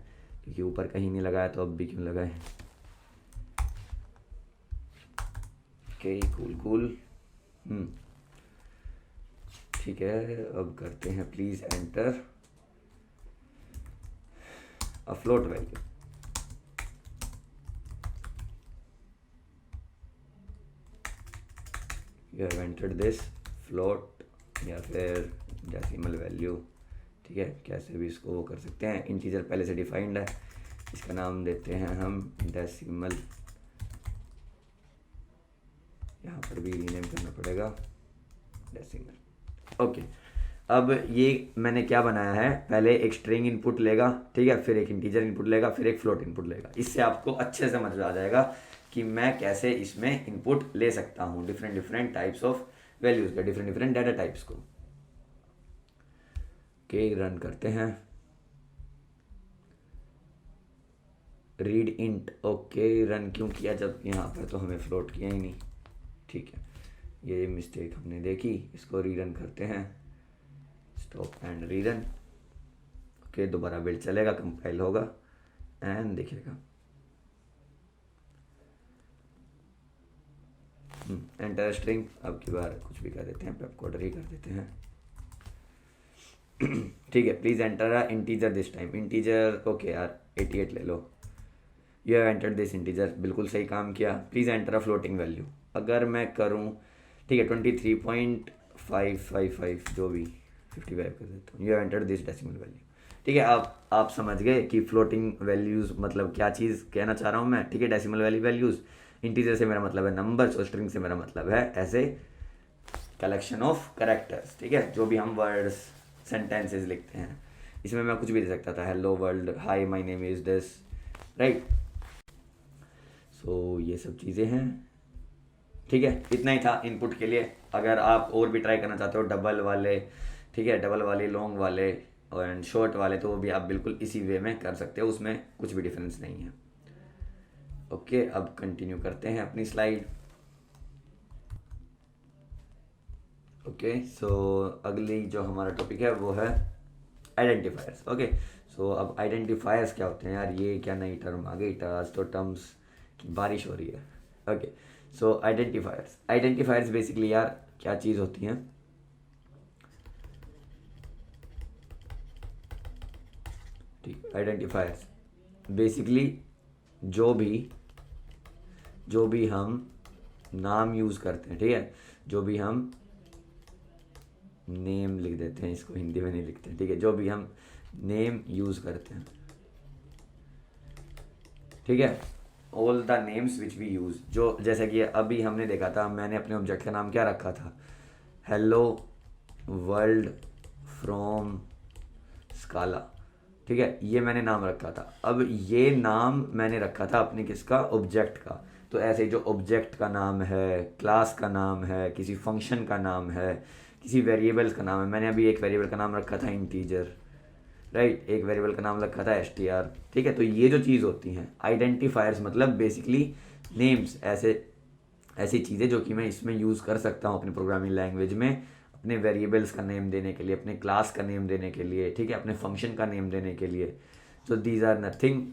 क्योंकि ऊपर कहीं नहीं लगाया तो अब भी क्यों लगाए। Okay cool cool. ठीक है, अब करते हैं please enter a float value. You have entered this float या फिर डेसिमल वैल्यू। ठीक है, कैसे भी इसको वो कर सकते हैं। इंटीजर पहले से डिफाइंड है, इसका नाम देते हैं हम डेसिमल। यहाँ पर भी रीनेम करना पड़ेगा डेसिमल। ओके, अब ये मैंने क्या बनाया है, पहले एक स्ट्रिंग इनपुट लेगा, ठीक है, फिर एक इंटीजर इनपुट लेगा, फिर एक फ्लोट इनपुट लेगा। इससे आपको अच्छे से समझ आ जाएगा कि मैं कैसे इसमें इनपुट ले सकता हूँ different different types of values का, डिफरेंट डिफरेंट डाटा टाइप्स को। ओके, रन करते हैं। रीड इंट, ओके, रन क्यों किया जब यहाँ पर तो हमें फ्लोट किया ही नहीं। ठीक है, ये मिस्टेक हमने देखी, इसको रीरन करते हैं, स्टॉप एंड रीरन। ओके, दोबारा बिल्ड चलेगा, कंपाइल होगा एंड दिखेगा। एंटर स्ट्रिंग, अब की बार कुछ भी कर देते हैं, पेप कोडर ही कर देते हैं। ठीक है, please enter a integer this time. Integer okay यार 88 ले लो। You have entered this integer, बिल्कुल सही काम किया। Please enter a floating value, अगर मैं करूँ, ठीक है, 23.555 जो भी 55 कर देता हूँ। You have entered this decimal value. ठीक है, आप समझ गए कि फ्लोटिंग वैल्यूज़ मतलब क्या चीज़ कहना चाह रहा हूँ मैं। ठीक है, डेसिमल वैल्यूज़, इंटीजर से मेरा मतलब है नंबर्स और स्ट्रिंग से मेरा मतलब है ऐसे कलेक्शन ऑफ कैरेक्टर्स। ठीक है, जो भी हम वर्ड्स सेंटेंसेस लिखते हैं, इसमें मैं कुछ भी दे सकता था, hello world, hi my name is this, right. So ये सब चीज़ें हैं। ठीक है, इतना ही था इनपुट के लिए। अगर आप और भी ट्राई करना चाहते हो डबल वाले, ठीक है, डबल वाले, लॉन्ग वाले और शॉर्ट वाले, तो वो भी आप बिल्कुल इसी वे में कर सकते हो, उसमें कुछ भी डिफरेंस नहीं है। ओके, अब कंटिन्यू करते हैं अपनी स्लाइड। ओके, सो अगली जो हमारा टॉपिक है वो है आइडेंटिफायर्स। ओके, सो अब आइडेंटिफायर्स क्या होते हैं यार, ये क्या नई टर्म आ गई, आज तो टर्म्स की बारिश हो रही है। ओके, सो आइडेंटिफायर्स बेसिकली यार क्या चीज़ होती हैं। ठीक, आइडेंटिफायर्स बेसिकली जो भी हम नाम यूज़ करते हैं, ठीक है, जो भी हम नेम लिख देते हैं, इसको हिंदी में नहीं लिखते हैं, ठीक है, जो भी हम नेम यूज़ करते हैं, ठीक है, all the names which we use, जो जैसे कि अभी हमने देखा था, मैंने अपने ऑब्जेक्ट का नाम क्या रखा था, हेलो वर्ल्ड फ्रॉम स्काला, ठीक है, ये मैंने नाम रखा था। अब ये नाम मैंने रखा था अपने किसका, ऑब्जेक्ट का। तो ऐसे ही जो ऑब्जेक्ट का नाम है, क्लास का नाम है, किसी फंक्शन का नाम है, किसी वेरिएबल का नाम है, मैंने अभी एक वेरिएबल का नाम रखा था इंटीजर, राइट, एक वेरिएबल का नाम रखा था str, ठीक है। तो ये जो चीज़ होती हैं आइडेंटिफायर्स, मतलब बेसिकली नेम्स, ऐसे ऐसी चीज़ें जो कि मैं इसमें यूज़ कर सकता हूँ अपनी प्रोग्रामिंग लैंग्वेज में, अपने वेरिएबल्स का नेम देने के लिए, अपने क्लास का नेम देने के लिए, ठीक है, अपने फंक्शन का नेम देने के लिए। So these are nothing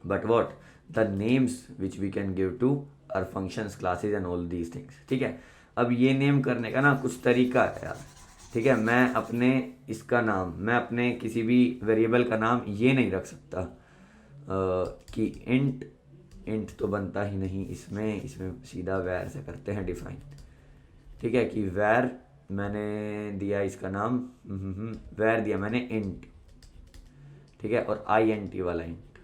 but what, the names which we can give to are functions, classes and all these things, ठीक है। अब ये नेम करने का ना कुछ तरीका है यार, ठीक है। मैं अपने इसका नाम, मैं अपने किसी भी वेरिएबल का नाम ये नहीं रख सकता कि इंट, इंट तो बनता ही नहीं इसमें, इसमें सीधा वैर से करते हैं डिफाइन, ठीक है, कि वैर मैंने दिया इसका नाम, वैर दिया मैंने इंट, ठीक है, और INT वाला इंट,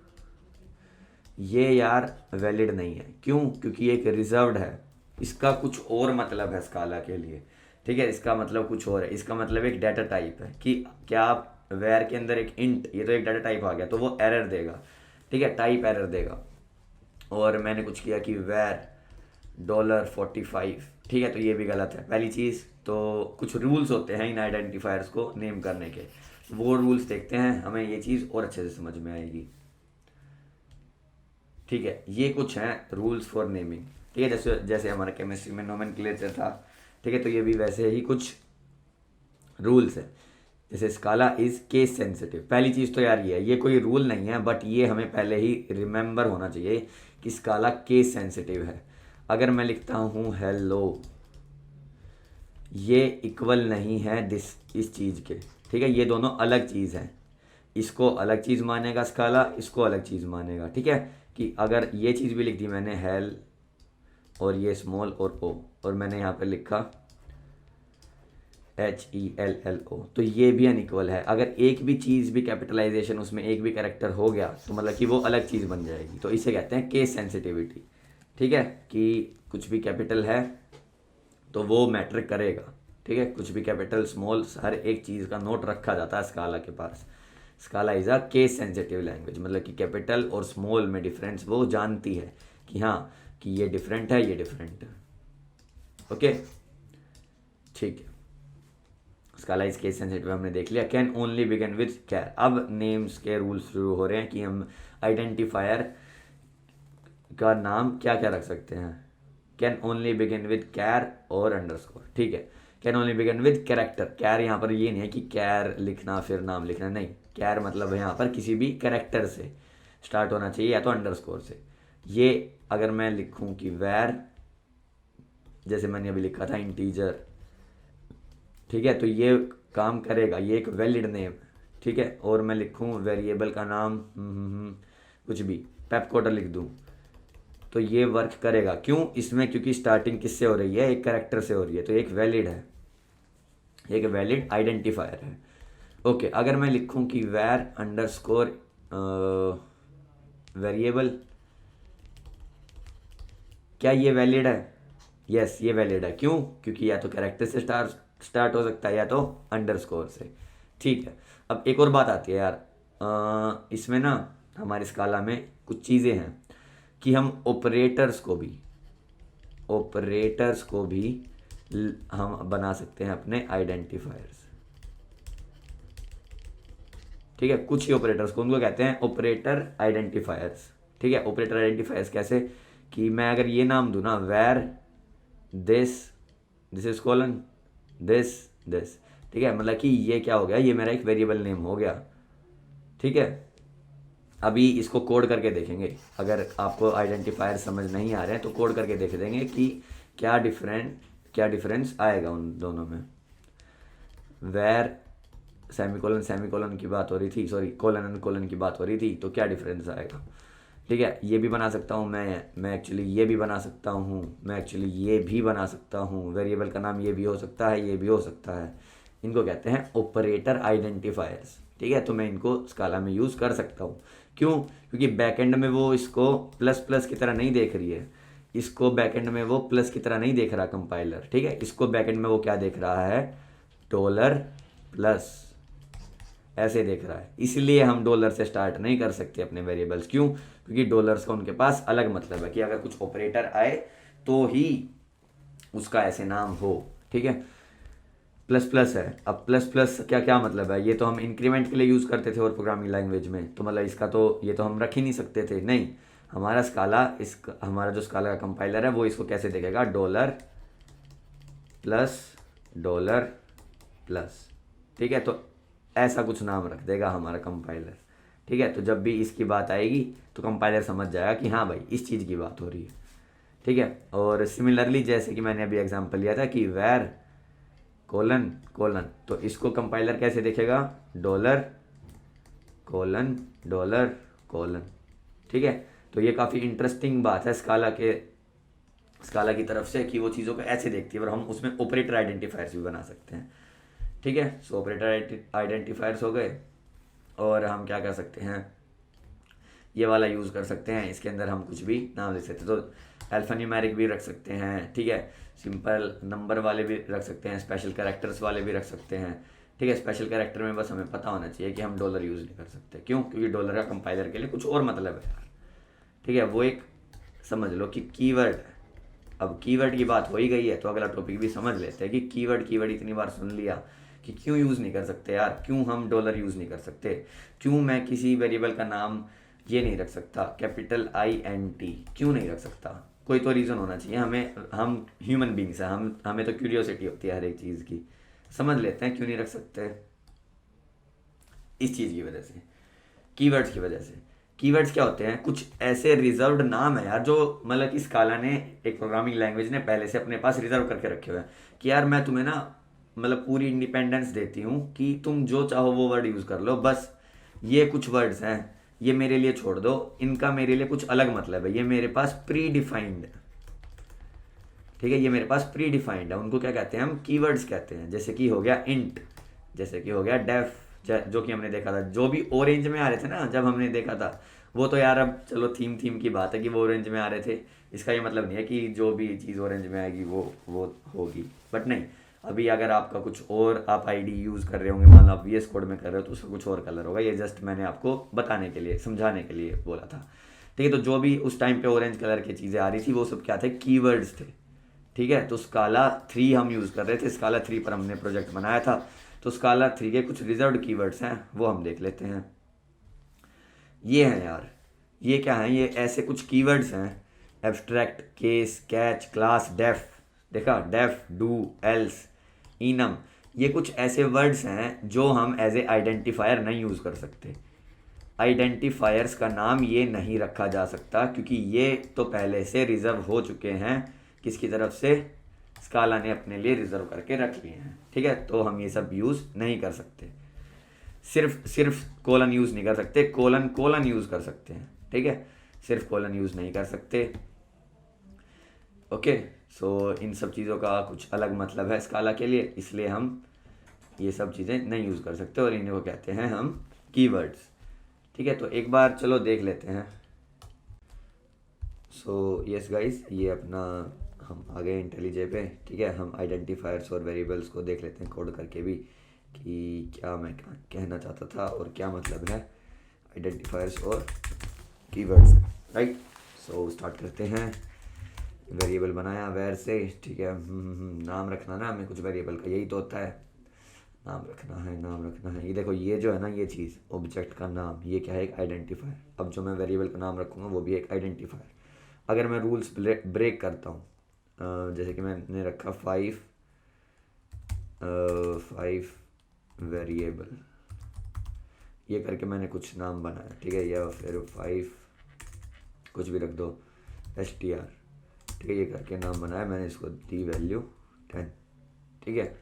ये यार वैलिड नहीं है। क्यों? क्योंकि ये एक रिजर्व्ड है, इसका कुछ और मतलब है स्काला के लिए, ठीक है, इसका मतलब कुछ और है, इसका मतलब एक डाटा टाइप है कि क्या आप वैर के अंदर एक इंट, ये तो एक डाटा टाइप आ गया, तो वो एरर देगा, ठीक है, टाइप एरर देगा। और मैंने कुछ किया कि वैर $45, ठीक है, तो ये भी गलत है पहली चीज़। तो कुछ रूल्स होते हैं इन आइडेंटिफायर्स को नेम करने के, वो रूल्स देखते हैं, हमें ये चीज़ और अच्छे से समझ में आएगी, ठीक है। ये कुछ हैं रूल्स फॉर नेमिंग, ठीक है, जैसे जैसे हमारा केमिस्ट्री में नोमेनक्लेचर था, ठीक है, तो ये भी वैसे ही कुछ रूल्स है। जैसे स्काला इज़ केस सेंसिटिव, पहली चीज़ तो यार ये है, ये कोई रूल नहीं है, बट ये हमें पहले ही रिमेंबर होना चाहिए कि स्काला केस सेंसिटिव है। अगर मैं लिखता हूँ हेलो, ये इक्वल नहीं है दिस, इस चीज़ के, ठीक है, ये दोनों अलग चीज़ हैं, इसको अलग चीज़ मानेगा स्काला, इसको अलग चीज़ मानेगा, ठीक है। कि अगर ये चीज़ भी लिख दी मैंने हेल, और ये स्मॉल और ओ, और मैंने यहाँ पे लिखा HELLO, तो ये भी अनइक्वल है। अगर एक भी चीज़ भी कैपिटलाइजेशन, उसमें एक भी कैरेक्टर हो गया, तो मतलब कि वो अलग चीज़ बन जाएगी, तो इसे कहते हैं केस सेंसिटिविटी, ठीक है, कि कुछ भी कैपिटल है तो वो मैटर करेगा, ठीक है, कुछ भी कैपिटल स्मॉल, हर एक चीज़ का नोट रखा जाता है स्काला के पास। Scala is a case sensitive language, मतलब कि कैपिटल और स्मॉल में डिफरेंस वो जानती है कि हाँ, कि ये डिफरेंट है, ये डिफरेंट है, ओके, ठीक है। स्काला इज केस सेंसिटिव हमने देख लिया। कैन ओनली बिगिन विद कैर, अब नेम्स के रूल्स शुरू हो रहे हैं कि हम आइडेंटिफायर का नाम क्या क्या रख सकते हैं। Can only begin with char और अंडरस्कोर, ठीक है, can only begin with character. Char यहाँ पर ये नहीं है कि कैर लिखना फिर नाम लिखना, नहीं, कैर मतलब है यहाँ पर किसी भी कैरेक्टर से स्टार्ट होना चाहिए या तो अंडरस्कोर से। ये अगर मैं लिखूँ कि वैर, जैसे मैंने अभी लिखा था इंटीजर, ठीक है, तो ये काम करेगा, ये एक वैलिड नेम, ठीक है। और मैं लिखूँ वेरिएबल का नाम कुछ भी पेप कोडर लिख दूँ, तो ये वर्क करेगा। क्यों? इसमें क्योंकि स्टार्टिंग किससे हो रही है, एक कैरेक्टर से हो रही है, तो एक वैलिड है, एक वैलिड आइडेंटिफायर है, ओके। अगर मैं लिखूँ कि वैर अंडरस्कोर वेरिएबल, क्या ये वैलिड है? यस, ये वैलिड है। क्यों? क्योंकि या तो कैरेक्टर से स्टार्ट हो सकता है या तो अंडरस्कोर से, ठीक है। अब एक और बात आती है यार, इसमें ना हमारी स्काला में कुछ चीज़ें हैं कि हम ऑपरेटर्स को भी हम बना सकते हैं अपने आइडेंटिफायर्स, ठीक है। कुछ ही ऑपरेटर्स को, उनको कहते हैं ऑपरेटर आइडेंटिफायर्स, ठीक है। ऑपरेटर आइडेंटिफायर्स कैसे, कि मैं अगर ये नाम दूँ ना, where this, this is colon this, ठीक है, मतलब कि ये क्या हो गया, ये मेरा एक वेरिएबल नेम हो गया, ठीक है। अभी इसको कोड करके देखेंगे, अगर आपको आइडेंटिफायर समझ नहीं आ रहे हैं तो कोड करके देख देंगे कि क्या डिफरेंस आएगा उन दोनों में। वेर सेमीकोलन की बात हो रही थी, सॉरी कोलन एंड कोलन की बात हो रही थी, तो क्या डिफरेंस आएगा। ठीक है, ये भी बना सकता हूँ मैं एक्चुअली ये भी बना सकता हूँ, मैं एक्चुअली ये भी बना सकता हूँ। वेरिएबल का नाम ये भी हो सकता है, ये भी हो सकता है। इनको कहते हैं ऑपरेटर आइडेंटिफायर्स। ठीक है, तो मैं इनको स्काला में यूज़ कर सकता हूँ। क्यों? क्योंकि बैकएंड में वो इसको प्लस प्लस की तरह नहीं देख रही है, इसको बैकएंड में वो प्लस की तरह नहीं देख रहा कंपाइलर। ठीक है, इसको बैकएंड में वो क्या देख रहा है, डॉलर प्लस, ऐसे देख रहा है। इसलिए हम डॉलर से स्टार्ट नहीं कर सकते अपने वेरिएबल्स। क्यों? क्योंकि डॉलर्स का उनके पास अलग मतलब है कि अगर कुछ ऑपरेटर आए तो ही उसका ऐसे नाम हो। ठीक है, प्लस प्लस है। अब प्लस प्लस क्या क्या मतलब है, ये तो हम इंक्रीमेंट के लिए यूज़ करते थे और प्रोग्रामिंग लैंग्वेज में, तो मतलब इसका तो ये तो हम रख ही नहीं सकते थे। नहीं, हमारा स्काला हमारा जो स्काला का कंपाइलर है वो इसको कैसे देखेगा, प्लस डॉलर प्लस। ठीक है, तो ऐसा कुछ नाम रख देगा हमारा कंपाइलर। ठीक है, तो जब भी इसकी बात आएगी तो कंपाइलर समझ जाएगा कि हाँ भाई इस चीज़ की बात हो रही है। ठीक है, और सिमिलरली जैसे कि मैंने अभी एग्जांपल लिया था कि वेर कोलन कोलन, तो इसको कंपाइलर कैसे देखेगा, डॉलर कोलन डॉलर कोलन। ठीक है, तो ये काफ़ी इंटरेस्टिंग बात है स्काला की तरफ से कि वो चीज़ों को ऐसे देखती है, और हम उसमें ऑपरेटर आइडेंटिफायर्स भी बना सकते हैं। ठीक है, सो ऑपरेटर आइडेंटिफायर्स हो गए। और हम क्या कर सकते हैं, ये वाला यूज़ कर सकते हैं, इसके अंदर हम कुछ भी नाम लिख सकते हैं। तो अल्फ़ान्यूमेरिक भी रख सकते हैं। ठीक है, सिंपल नंबर वाले भी रख सकते हैं, स्पेशल कैरेक्टर्स वाले भी रख सकते हैं। ठीक है, स्पेशल कैरेक्टर में बस हमें पता होना चाहिए कि हम डॉलर यूज़ नहीं कर सकते। क्यों? क्योंकि डॉलर का कंपाइलर के लिए कुछ और मतलब है यार। ठीक है, वो एक समझ लो कि कीवर्ड है। अब कीवर्ड की बात हो ही गई है तो अगला टॉपिक भी समझ लेते हैं कि कीवर्ड इतनी बार सुन लिया कि क्यों यूज़ नहीं कर सकते यार, क्यों हम डॉलर यूज़ नहीं कर सकते, क्यों मैं किसी वेरिएबल का नाम ये नहीं रख सकता कैपिटल INT, क्यों नहीं रख सकता? कोई तो रीज़न होना चाहिए हमें। हम ह्यूमन बींग्स हैं, हमें तो क्यूरियोसिटी होती है हर एक चीज़ की। समझ लेते हैं क्यों नहीं रख सकते, इस चीज़ की वजह से, कीवर्ड्स की वजह से। कीवर्ड्स क्या होते हैं, कुछ ऐसे रिजर्व्ड नाम है यार जो मतलब कि स्काला ने, एक प्रोग्रामिंग लैंग्वेज ने पहले से अपने पास रिजर्व करके रखे हुए हैं कि यार मैं तुम्हें ना मतलब पूरी इंडिपेंडेंस देती हूँ कि तुम जो चाहो वो वर्ड यूज़ कर लो, बस ये कुछ वर्ड्स हैं ये मेरे लिए छोड़ दो, इनका मेरे लिए कुछ अलग मतलब है, ये मेरे पास प्री डिफाइंड है। ठीक है, ये मेरे पास प्री डिफाइंड है, उनको क्या कहते हैं, हम कीवर्ड्स कहते हैं। जैसे कि हो गया इंट, जैसे कि हो गया डेफ, जो कि हमने देखा था, जो भी ऑरेंज में आ रहे थे ना जब हमने देखा था, वो तो यार अब चलो थीम की बात है कि वो ऑरेंज में आ रहे थे, इसका ये मतलब नहीं है कि जो भी चीज़ ऑरेंज में आएगी वो होगी। बट नहीं, अभी अगर आपका कुछ और आप आईडी यूज़ कर रहे होंगे, मान लो आप VS कोड में कर रहे हो तो उसका कुछ और कलर होगा। ये जस्ट मैंने आपको बताने के लिए, समझाने के लिए बोला था। ठीक है, तो जो भी उस टाइम पे ऑरेंज कलर की चीज़ें आ रही थी वो सब क्या थे, कीवर्ड्स थे। ठीक है, तो स्काला 3 हम यूज़ कर रहे थे, स्काला 3 पर हमने प्रोजेक्ट बनाया था। तो स्काला 3 के कुछ रिजर्व्ड कीवर्ड्स हैं वो हम देख लेते हैं। ये हैं यार, ये क्या हैं, ये ऐसे कुछ कीवर्ड्स हैं, abstract, case, catch, class, def, देखा, डेफ, डू, एल्स, इनम, ये कुछ ऐसे वर्ड्स हैं जो हम एज ए आइडेंटिफायर नहीं यूज़ कर सकते। आइडेंटिफायर्स का नाम ये नहीं रखा जा सकता क्योंकि ये तो पहले से रिजर्व हो चुके हैं, किसकी तरफ से, स्काला ने अपने लिए रिजर्व करके रख लिए हैं। ठीक है, तो हम ये सब यूज़ नहीं कर सकते। सिर्फ कोलन यूज़ नहीं कर सकते, कोलन यूज़ कर सकते हैं। ठीक है, सिर्फ कोलन यूज़ नहीं कर सकते। ओके, सो इन सब चीज़ों का कुछ अलग मतलब है स्काला के लिए, इसलिए हम ये सब चीज़ें नहीं यूज़ कर सकते और इन्हीं को कहते हैं हम कीवर्ड्स। ठीक है, तो एक बार चलो देख लेते हैं। सो यस गाइस, ये अपना हम आ गए इंटेलिजे पे। ठीक है, हम आइडेंटिफायर्स और वेरिएबल्स को देख लेते हैं कोड करके भी कि क्या मैं कहना चाहता था और क्या मतलब है आइडेंटिफायर्स और कीवर्ड्स, राइट। सो स्टार्ट करते हैं। वेरिएबल बनाया वेर से, ठीक है, नाम रखना ना हमें कुछ वेरिएबल का, यही तो होता है, नाम रखना है। ये देखो, ये जो है ना, ये चीज़ ऑब्जेक्ट का नाम, ये क्या है, एक आइडेंटिफायर। अब जो मैं वेरिएबल का नाम रखूँगा वो भी एक आइडेंटिफायर। अगर मैं रूल्स ब्रेक करता हूँ, जैसे कि मैंने रखा 5 वेरिएबल, ये करके मैंने कुछ नाम बनाया, ठीक है, या फिर 5 कुछ भी रख दो str, ठीक है, ये करके नाम बनाया मैंने, इसको दी वैल्यू 10। ठीक है,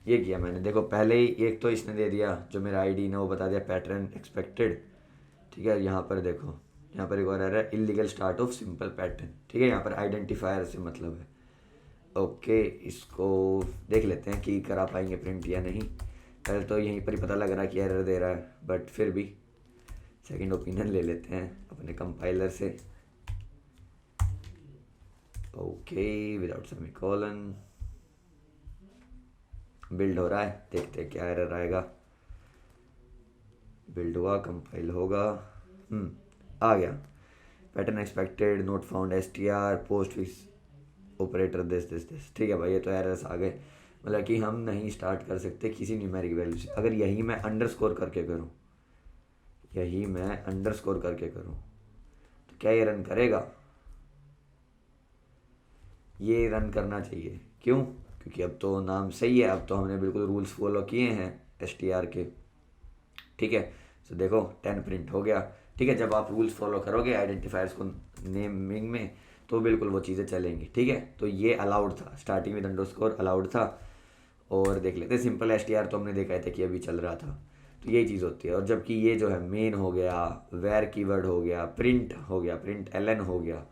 ये किया मैंने। देखो पहले ही एक तो इसने दे दिया, जो मेरा आईडी ने वो बता दिया पैटर्न एक्सपेक्टेड। ठीक है, यहाँ पर देखो, यहाँ पर एक और error, illegal start of simple pattern, ठीक है। यहाँ पर आइडेंटिफायर से मतलब है। ओके, इसको देख लेते हैं कि करा पाएंगे प्रिंट या नहीं। पहले तो यहीं पर ही पता लग रहा है कि एरर दे रहा है, बट फिर भी सेकंड ओपिनियन ले लेते हैं अपने कंपाइलर से। ओके, विदाउट सेमीकोलन बिल्ड हो रहा है, देखते हैं क्या एरर आएगा। बिल्ड हुआ, कंपाइल होगा, आ गया। Pattern expected not found STR post fix operator this, ठीक है भाई, ये तो एरर्स आ गए। मतलब कि हम नहीं स्टार्ट कर सकते किसी न्यूमेरिक वैल्यू से। अगर यही मैं अंडरस्कोर करके करूँ, तो क्या ये रन करेगा? ये रन करना चाहिए। क्यों? क्योंकि अब तो नाम सही है, अब तो हमने बिल्कुल रूल्स फॉलो किए हैं STR के, ठीक है। तो देखो 10 प्रिंट हो गया, ठीक है। जब आप रूल्स फॉलो करोगे आइडेंटिफायर्स को नेमिंग में, तो बिल्कुल वो चीज़ें चलेंगी, ठीक है। तो ये अलाउड था, स्टार्टिंग विद अंडरस्कोर अलाउड था। और देख लेते सिंपल STR तो हमने देखा था कि अभी चल रहा था, तो यही चीज़ होती है। और जबकि ये जो है मेन हो गया, वेर कीवर्ड हो गया, प्रिंट हो गया, प्रिंट ln हो गया,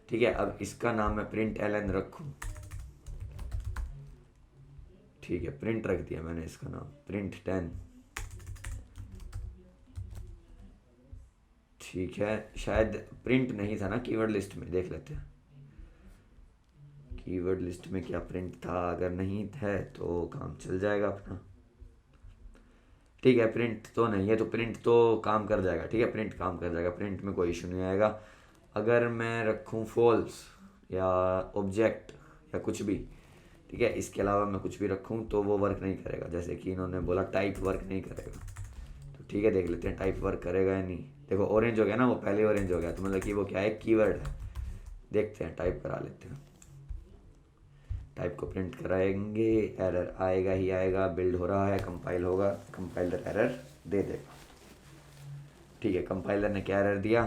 ठीक है। अब इसका नाम मैं प्रिंट ln रखूँ, ठीक है, प्रिंट रख दिया मैंने इसका नाम प्रिंट 10, ठीक है। शायद प्रिंट नहीं था ना कीवर्ड लिस्ट में, देख लेते हैं कीवर्ड लिस्ट में क्या प्रिंट था। अगर नहीं है तो काम चल जाएगा अपना, ठीक है। प्रिंट तो नहीं है तो प्रिंट तो काम कर जाएगा, ठीक है। प्रिंट काम कर जाएगा, प्रिंट में कोई इशू नहीं आएगा। अगर मैं रखूँ फॉल्स या ऑब्जेक्ट या कुछ भी, ठीक है, इसके अलावा मैं कुछ भी रखूँ तो वो वर्क नहीं करेगा। जैसे कि इन्होंने बोला टाइप वर्क नहीं करेगा, तो ठीक है, देख लेते हैं टाइप वर्क करेगा या नहीं। देखो ऑरेंज हो गया ना, वो पहले ऑरेंज हो गया, तो मतलब कि वो क्या है, कीवर्ड है। देखते हैं, टाइप करा लेते हैं, टाइप को प्रिंट कराएंगे, एरर आएगा ही आएगा। बिल्ड हो रहा है, कंपाइल होगा, कंपाइलर एरर दे देगा, ठीक है। कंपाइलर ने क्या एरर दिया?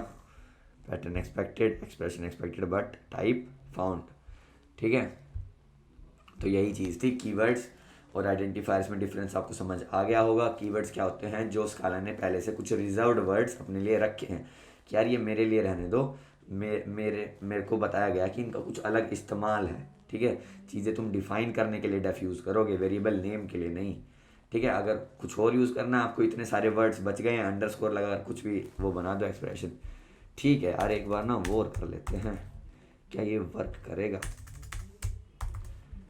Pattern expected, expression expected but type found, ठीक है। तो यही चीज़ थी, कीवर्ड्स और आइडेंटिफायर्स में डिफरेंस आपको समझ आ गया होगा। कीवर्ड्स क्या होते हैं? जो स्काला ने पहले से कुछ रिजर्व्ड वर्ड्स अपने लिए रखे हैं कि यार ये मेरे लिए रहने दो, मेरे को बताया गया कि इनका कुछ अलग इस्तेमाल है, ठीक है। चीज़ें तुम डिफाइन करने के लिए डेफ यूज़ करोगे, वेरिएबल नेम के लिए नहीं, ठीक है। अगर कुछ और यूज़ करना है आपको, इतने सारे वर्ड्स बच गए हैं, अंडरस्कोर लगा कुछ भी वो बना दो एक्सप्रेशन, ठीक है। यार एक बार ना वो और कर लेते हैं, क्या ये वर्क करेगा?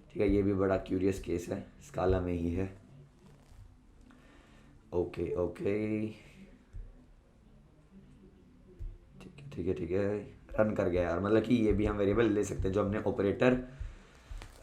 ठीक है, ये भी बड़ा क्यूरियस केस है, स्काला में ही है। ओके ओके, ठीक है, रन कर गया यार। मतलब कि ये भी हम वेरिएबल ले सकते हैं, जो हमने ऑपरेटर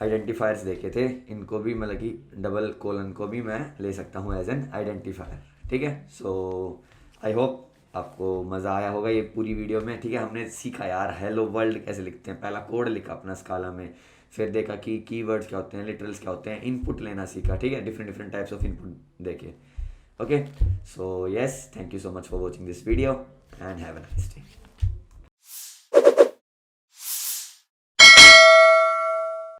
आइडेंटिफायर्स देखे थे, इनको भी मतलब कि डबल कोलन को भी मैं ले सकता हूँ एज एन आइडेंटिफायर, ठीक है। सो आई होप आपको मज़ा आया होगा ये पूरी वीडियो में, ठीक है। हमने सीखा यार हेलो वर्ल्ड कैसे लिखते हैं, पहला कोड लिखा अपना स्काला में, फिर देखा कि कीवर्ड्स क्या होते हैं, लिटरल्स क्या होते हैं, इनपुट लेना सीखा, ठीक है। डिफरेंट टाइप्स ऑफ इनपुट देखे, okay. So yes, thank you so much for watching this video and have a nice day.